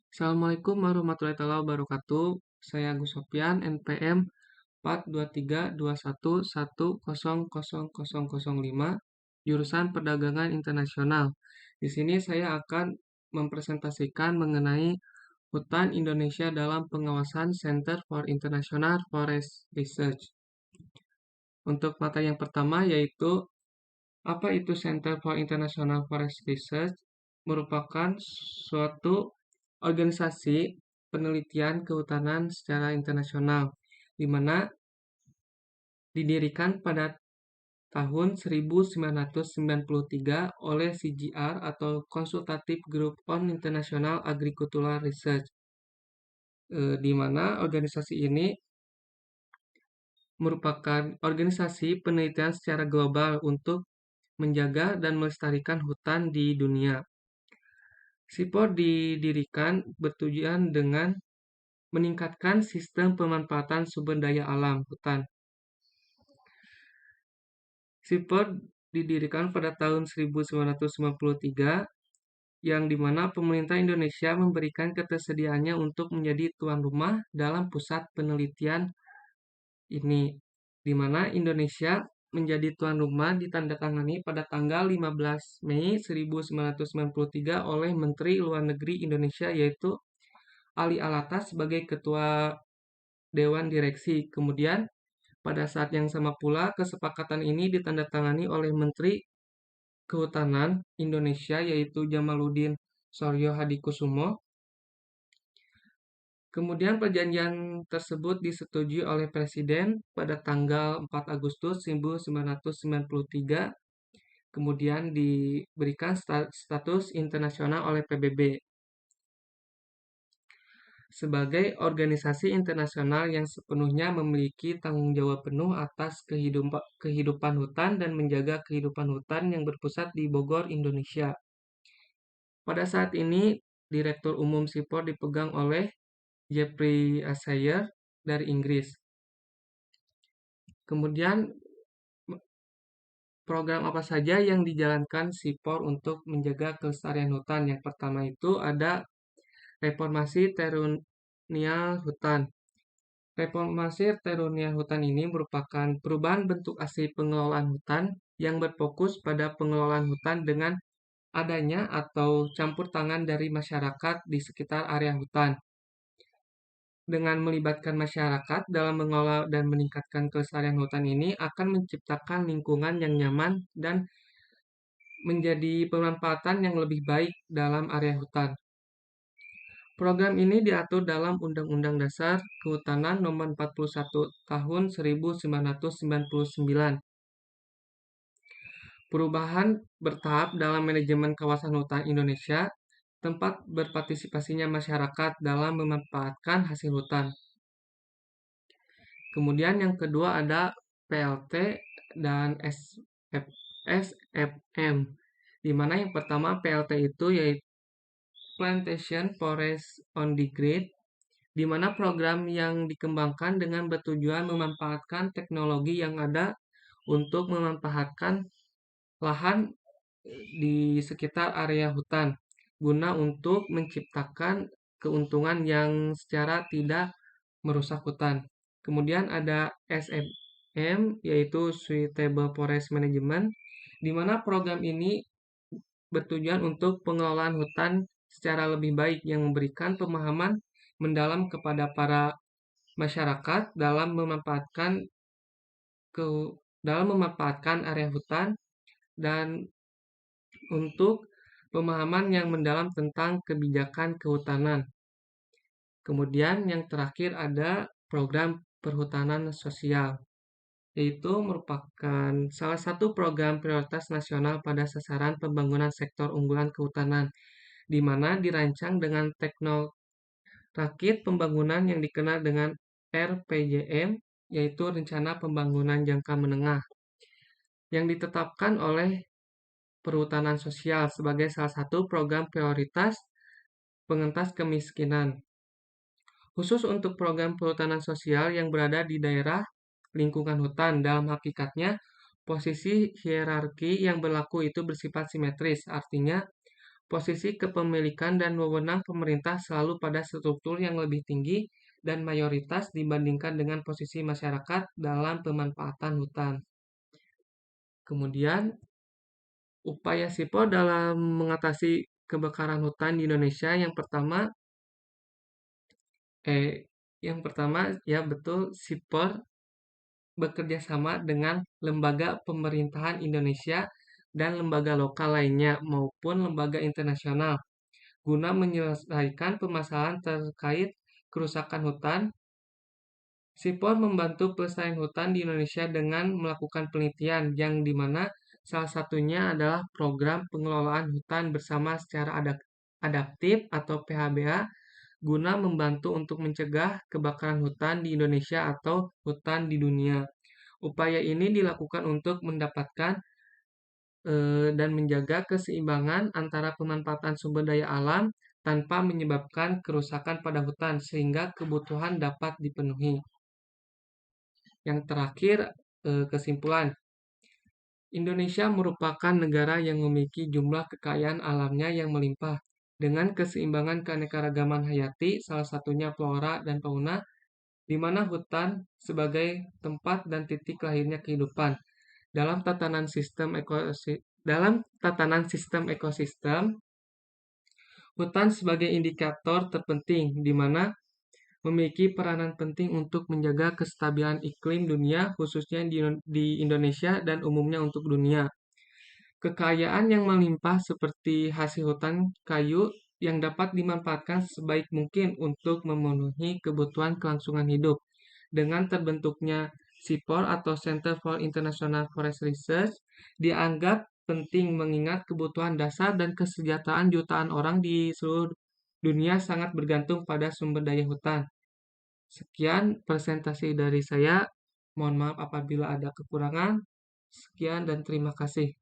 Assalamualaikum warahmatullahi wabarakatuh. Saya Agus Sofyan, NPM 42321110005, jurusan Perdagangan Internasional. Di sini saya akan mempresentasikan mengenai hutan Indonesia dalam pengawasan Center for International Forest Research. Untuk materi yang pertama yaitu apa itu Center for International Forest Research? Merupakan suatu organisasi penelitian kehutanan secara internasional, di mana didirikan pada tahun 1993 oleh CGR atau Consultative Group on International Agricultural Research, di mana organisasi ini merupakan organisasi penelitian secara global untuk menjaga dan melestarikan hutan di dunia. SIPOR didirikan bertujuan dengan meningkatkan sistem pemanfaatan sumber daya alam hutan. SIPOR didirikan pada tahun 1993 yang dimana pemerintah Indonesia memberikan ketersediaannya untuk menjadi tuan rumah dalam pusat penelitian ini, di mana Indonesia menjadi tuan rumah ditandatangani pada tanggal 15 Mei 1993 oleh Menteri Luar Negeri Indonesia yaitu Ali Alatas sebagai Ketua Dewan Direksi. Kemudian pada saat yang sama pula kesepakatan ini ditandatangani oleh Menteri Kehutanan Indonesia yaitu Jamaluddin Soryo Hadikusumo. Kemudian perjanjian tersebut disetujui oleh Presiden pada tanggal 4 Agustus 1993, kemudian diberikan status internasional oleh PBB sebagai organisasi internasional yang sepenuhnya memiliki tanggung jawab penuh atas kehidupan hutan dan menjaga kehidupan hutan yang berpusat di Bogor, Indonesia. Pada saat ini, Direktur Umum SIPOR dipegang oleh Jeffrey Asayer dari Inggris. Kemudian program apa saja yang dijalankan SIPOR untuk menjaga kelestarian hutan? Yang pertama itu ada reformasi terunial hutan. Reformasi terunial hutan ini merupakan perubahan bentuk asli pengelolaan hutan yang berfokus pada pengelolaan hutan dengan adanya atau campur tangan dari masyarakat di sekitar area hutan. Dengan melibatkan masyarakat dalam mengelola dan meningkatkan kelestarian hutan ini akan menciptakan lingkungan yang nyaman dan menjadi pemanfaatan yang lebih baik dalam area hutan. Program ini diatur dalam Undang-Undang Dasar Kehutanan Nomor 41 Tahun 1999. Perubahan bertahap dalam manajemen kawasan hutan Indonesia, tempat berpartisipasinya masyarakat dalam memanfaatkan hasil hutan. Kemudian yang kedua ada PLT dan SFM, di mana yang pertama PLT itu yaitu Plantation Forest on the Grid, di mana program yang dikembangkan dengan bertujuan memanfaatkan teknologi yang ada untuk memanfaatkan lahan di sekitar area hutan, guna untuk menciptakan keuntungan yang secara tidak merusak hutan. Kemudian ada SMM, yaitu Suitable Forest Management, di mana program ini bertujuan untuk pengelolaan hutan secara lebih baik yang memberikan pemahaman mendalam kepada para masyarakat dalam memanfaatkan area hutan dan untuk pemahaman yang mendalam tentang kebijakan kehutanan. Kemudian yang terakhir ada program perhutanan sosial, yaitu merupakan salah satu program prioritas nasional pada sasaran pembangunan sektor unggulan kehutanan, di mana dirancang dengan teknologi rakit pembangunan yang dikenal dengan RPJM, yaitu Rencana Pembangunan Jangka Menengah, yang ditetapkan oleh Perhutanan Sosial sebagai salah satu program prioritas pengentas kemiskinan. Khusus untuk program perhutanan sosial yang berada di daerah lingkungan hutan, dalam hakikatnya posisi hierarki yang berlaku itu bersifat simetris, artinya posisi kepemilikan dan wewenang pemerintah selalu pada struktur yang lebih tinggi dan mayoritas dibandingkan dengan posisi masyarakat dalam pemanfaatan hutan. Kemudian, upaya SIPO dalam mengatasi kebakaran hutan di Indonesia eh, yang pertama ya betul SIPO bekerja sama dengan lembaga pemerintahan Indonesia dan lembaga lokal lainnya maupun lembaga internasional guna menyelesaikan permasalahan terkait kerusakan hutan. SIPOR membantu pelestarian hutan di Indonesia dengan melakukan penelitian yang dimana salah satunya adalah program pengelolaan hutan bersama secara adaptif atau PHBA guna membantu untuk mencegah kebakaran hutan di Indonesia atau hutan di dunia. Upaya ini dilakukan untuk mendapatkan dan menjaga keseimbangan antara pemanfaatan sumber daya alam tanpa menyebabkan kerusakan pada hutan sehingga kebutuhan dapat dipenuhi. Yang terakhir, kesimpulan. Indonesia merupakan negara yang memiliki jumlah kekayaan alamnya yang melimpah dengan keseimbangan keanekaragaman hayati, salah satunya flora dan fauna, di mana hutan sebagai tempat dan titik lahirnya kehidupan. Dalam tatanan sistem ekosistem, hutan sebagai indikator terpenting di mana memiliki peranan penting untuk menjaga kestabilan iklim dunia, khususnya di Indonesia dan umumnya untuk dunia. Kekayaan yang melimpah seperti hasil hutan kayu yang dapat dimanfaatkan sebaik mungkin untuk memenuhi kebutuhan kelangsungan hidup. Dengan terbentuknya CIPOR atau Center for International Forest Research, dianggap penting mengingat kebutuhan dasar dan kesejahteraan jutaan orang di seluruh dunia sangat bergantung pada sumber daya hutan. Sekian presentasi dari saya. Mohon maaf apabila ada kekurangan. Sekian dan terima kasih.